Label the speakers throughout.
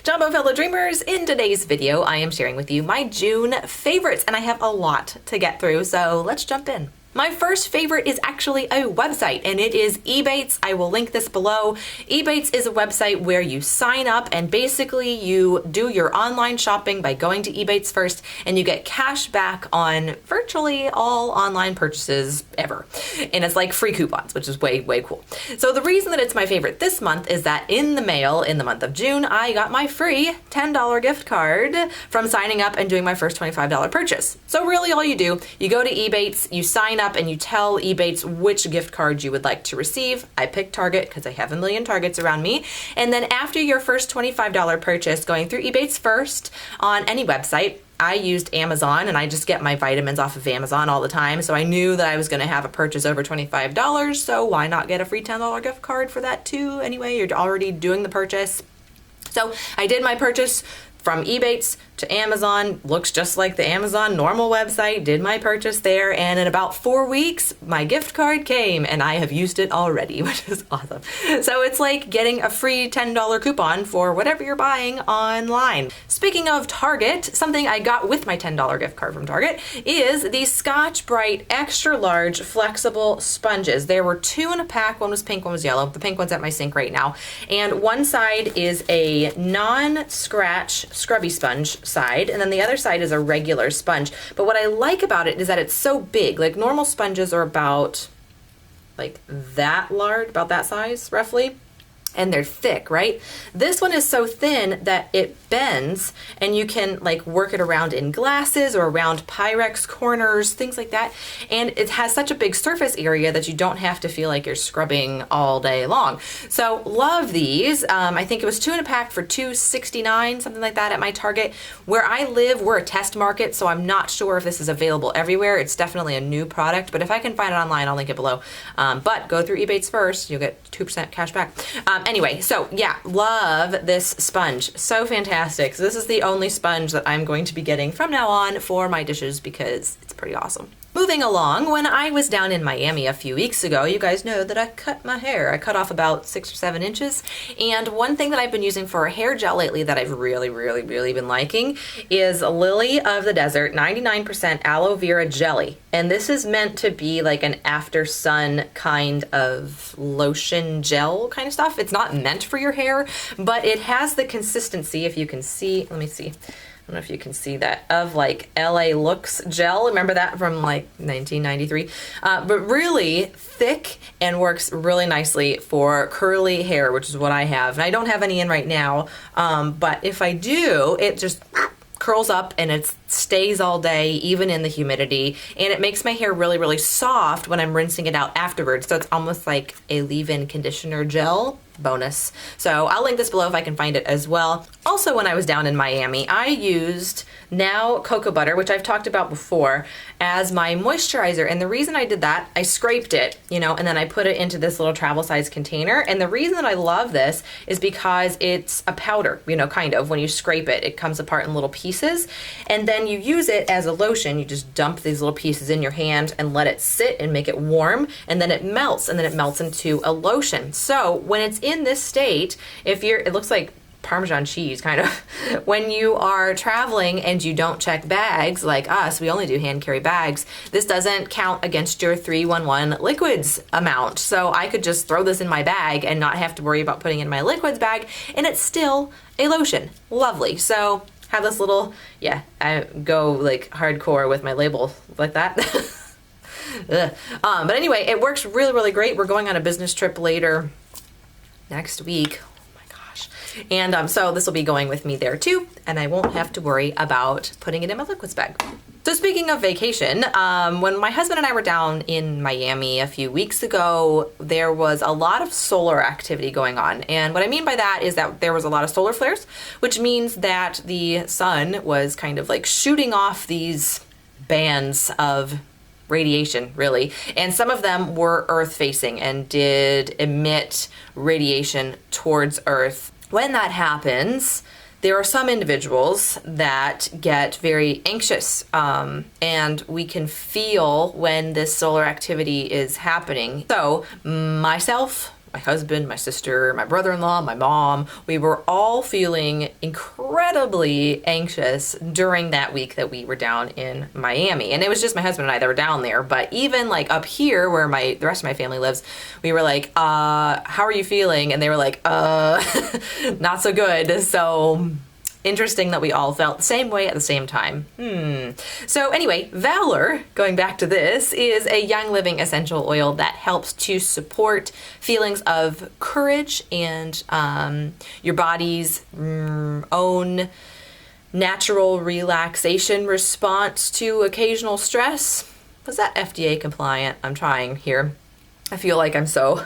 Speaker 1: Jumbo fellow dreamers, in today's video I am sharing with you my June favorites, and I have a lot to get through, so let's jump in. My first favorite is actually a website, and it is Ebates. I will link this below. Ebates is a website where you sign up and basically you do your online shopping by going to Ebates first, and you get cash back on virtually all online purchases ever. And it's like free coupons, which is way, way cool. So the reason that it's my favorite this month is that in the mail in the month of June, I got my free $10 gift card from signing up and doing my first $25 purchase. So really all you do, you go to Ebates, you sign up, and you tell Ebates which gift card you would like to receive. I picked Target because I have a million Targets around me. And then after your first $25 purchase, going through Ebates first on any website, I used Amazon, and I just get my vitamins off of Amazon all the time. So I knew that I was going to have a purchase over $25. So why not get a free $10 gift card for that too? Anyway, you're already doing the purchase. So I did my purchase from Ebates to Amazon, looks just like the Amazon normal website, did my purchase there, and in about 4 weeks, my gift card came, and I have used it already, which is awesome. So it's like getting a free $10 coupon for whatever you're buying online. Speaking of Target, something I got with my $10 gift card from Target is the Scotch Brite Extra Large Flexible Sponges. There were 2 in a pack, one was pink, one was yellow. The pink one's at my sink right now. And one side is a non-scratch scrubby sponge side, and then the other side is a regular sponge. But what I like about it is that it's so big. Like normal sponges are about like that large, about that size roughly, and they're thick, right? This one is so thin that it bends, and you can like work it around in glasses or around Pyrex corners, things like that. And it has such a big surface area that you don't have to feel like you're scrubbing all day long. So love these. I think it was 2 in a pack for $2.69, something like that at my Target. Where I live, we're a test market, so I'm not sure if this is available everywhere. It's definitely a new product, but if I can find it online, I'll link it below. But go through Ebates first, you'll get 2% cash back. Anyway, so yeah, love this sponge. So fantastic. So this is the only sponge that I'm going to be getting from now on for my dishes because it's pretty awesome. Moving along, when I was down in Miami a few weeks ago, you guys know that I cut my hair. I cut off about 6 or 7 inches. And one thing that I've been using for a hair gel lately that I've really been liking is Lily of the Desert 99% aloe vera jelly. And this is meant to be like an after sun kind of lotion gel kind of stuff. It's not meant for your hair, but it has the consistency, if you can see, let me see. I don't know if you can see that, of like LA Looks gel. Remember that from like 1993? But really thick and works really nicely for curly hair, which is what I have. And I don't have any in right now, but if I do, it just curls up and it stays all day, even in the humidity, and it makes my hair really soft when I'm rinsing it out afterwards. So it's almost like a leave-in conditioner gel. Bonus. So I'll link this below if I can find it as well. Also, when I was down in Miami, I used Now cocoa butter, which I've talked about before, as my moisturizer. And the reason I did that, I scraped it, you know, and then I put it into this little travel size container. And the reason that I love this is because it's a powder, you know, kind of. When you scrape it, it comes apart in little pieces. And then you use it as a lotion. You just dump these little pieces in your hand and let it sit and make it warm. And then it melts, and then it melts into a lotion. So when it's in this state, if you're, it looks like Parmesan cheese, kind of. When you are traveling and you don't check bags, like us, we only do hand carry bags, this doesn't count against your 311 liquids amount. So I could just throw this in my bag and not have to worry about putting it in my liquids bag, and it's still a lotion. Lovely. So have this little, yeah, I go like hardcore with my label like that. But anyway, it works really, really great. We're going on a business trip later next week. And so this will be going with me there too, and I won't have to worry about putting it in my liquids bag. So speaking of vacation, when my husband and I were down in Miami a few weeks ago, there was a lot of solar activity going on. And what I mean by that is that there was a lot of solar flares, which means that the sun was kind of like shooting off these bands of radiation, really. And some of them were Earth facing and did emit radiation towards Earth. When that happens, there are some individuals that get very anxious, and we can feel when this solar activity is happening. So myself, my husband, my sister, my brother-in-law, my mom, we were all feeling incredibly anxious during that week that we were down in Miami. And it was just my husband and I that were down there. But even like up here where the rest of my family lives, we were like, how are you feeling? And they were like, not so good. So interesting that we all felt the same way at the same time. So anyway, Valor, going back to this, is a young living essential oil that helps to support feelings of courage and your body's own natural relaxation response to occasional stress. Was that FDA compliant? I'm trying here. I feel like I'm so,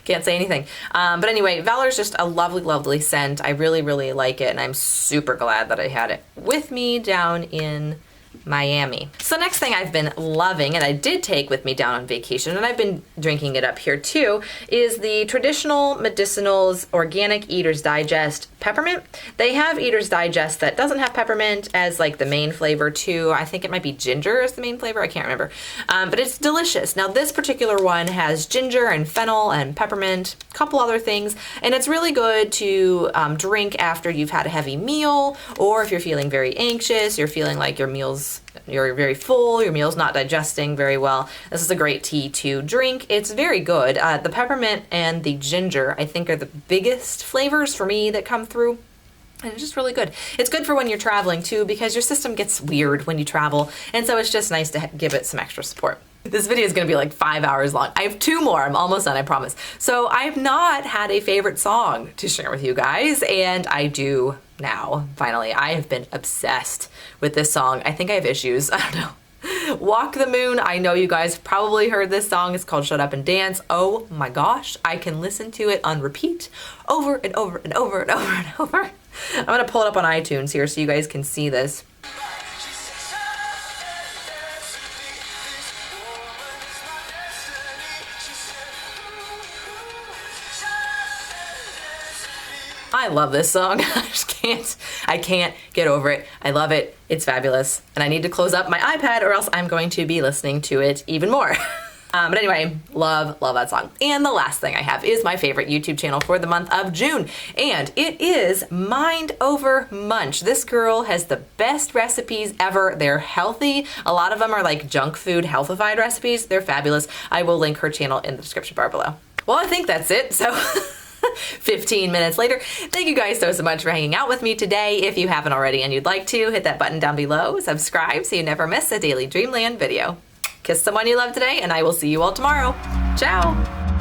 Speaker 1: can't say anything. But anyway, Valor is just a lovely, lovely scent. I really, really like it, and I'm super glad that I had it with me down in Miami. So next thing I've been loving, and I did take with me down on vacation, and I've been drinking it up here too, is the Traditional Medicinals Organic Eater's Digest Peppermint. They have Eater's Digest that doesn't have peppermint as like the main flavor too. I think it might be ginger as the main flavor. I can't remember. But it's delicious. Now this particular one has ginger and fennel and peppermint, a couple other things, and it's really good to drink after you've had a heavy meal, or if you're feeling very anxious, you're feeling like you're very full, your meal's not digesting very well. This is a great tea to drink. It's very good. The peppermint and the ginger, I think, are the biggest flavors for me that come through. And it's just really good. It's good for when you're traveling too, because your system gets weird when you travel. And so it's just nice to give it some extra support. This video is going to be like 5 hours long. I have 2 more. I'm almost done, I promise. So I've not had a favorite song to share with you guys, and I do now, finally. I have been obsessed with this song. I think I have issues. I don't know. Walk the Moon. I know you guys probably heard this song. It's called Shut Up and Dance. Oh my gosh. I can listen to it on repeat over and over and over and over and over. I'm going to pull it up on iTunes here so you guys can see this. I love this song. I can't get over it. I love it. It's fabulous. And I need to close up my iPad or else I'm going to be listening to it even more. But anyway, love that song. And the last thing I have is my favorite YouTube channel for the month of June. And it is Mind Over Munch. This girl has the best recipes ever. They're healthy. A lot of them are like junk food healthified recipes. They're fabulous. I will link her channel in the description bar below. Well, I think that's it. So 15 minutes later. Thank you guys so much for hanging out with me today. If you haven't already and you'd like to, hit that button down below, subscribe so you never miss a daily Dreamland video. Kiss someone you love today, and I will see you all tomorrow. Ciao!